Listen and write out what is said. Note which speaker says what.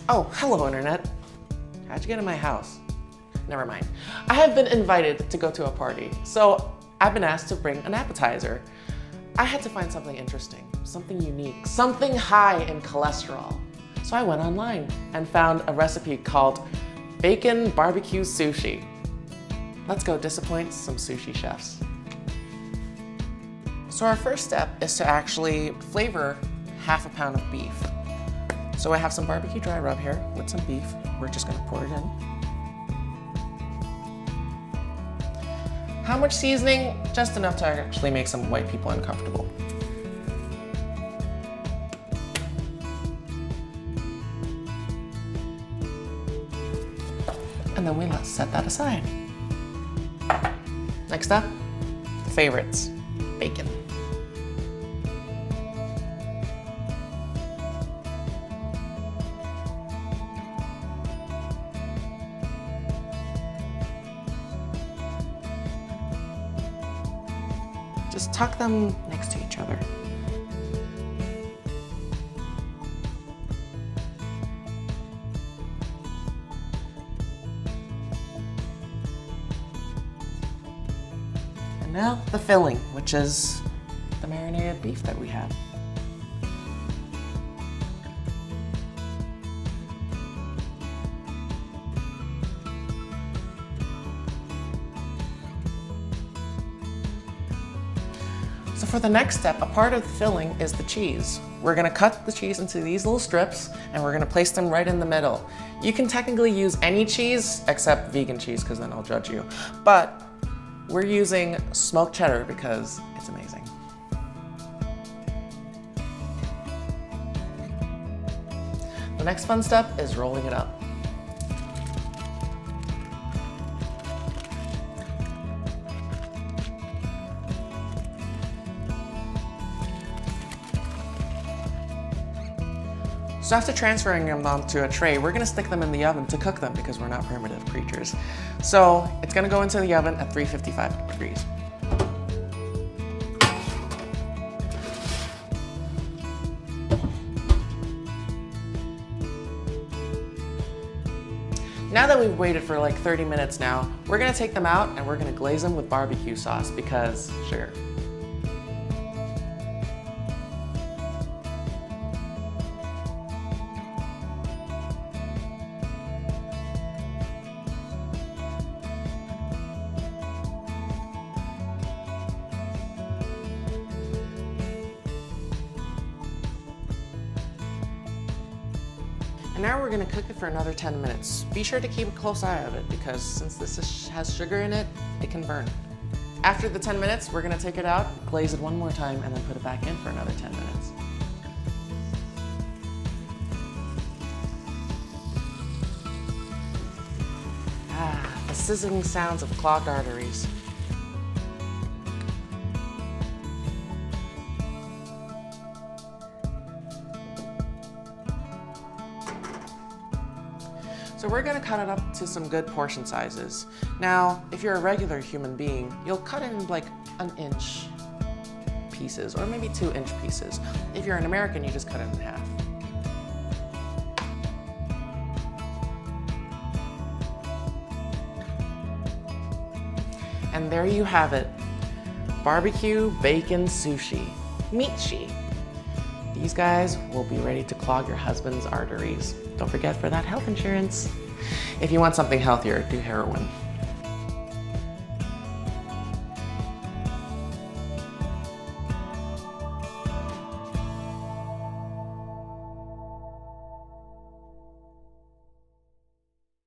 Speaker 1: Oh, hello, Internet. How'd you get in my house? Never mind. I have been invited to go to a party, so I've been asked to bring an appetizer. I had to find something interesting, something unique, something high in cholesterol. So I went online and found a recipe called Bacon BBQ Sushi. Let's go disappoint some sushi chefs. So our first step is to actually flavor half a pound of beef. So I have some barbecue dry rub here with some beef. We're just gonna pour it in. How much seasoning? Just enough to actually make some white people uncomfortable. And then we let's set that aside. Next up, favorites, bacon. Just tuck them next to each other. And now the filling, which is the marinated beef that we have. So for the next step, a part of the filling is the cheese. We're gonna cut the cheese into these little strips and we're gonna place them right in the middle. You can technically use any cheese except vegan cheese because then I'll judge you. But we're using smoked cheddar because it's amazing. The next fun step is rolling it up. So after transferring them onto a tray, we're gonna stick them in the oven to cook them because we're not primitive creatures. So it's gonna go into the oven at 355 degrees. Now that we've waited for like 30 minutes now, we're gonna take them out and we're gonna glaze them with barbecue sauce because sugar. And now we're gonna cook it for another 10 minutes. Be sure to keep a close eye of it because since this has sugar in it, it can burn. After the 10 minutes, we're gonna take it out, glaze it one more time, and then put it back in for another 10 minutes. Ah, the sizzling sounds of clogged arteries. So we're gonna cut it up to some good portion sizes. Now, if you're a regular human being, you'll cut it in like an inch pieces, or maybe 2-inch pieces. If you're an American, you just cut it in half. And there you have it, barbecue bacon sushi, meat-shi. These guys will be ready to clog your husband's arteries. Don't forget for that health insurance. If you want something healthier, do heroin.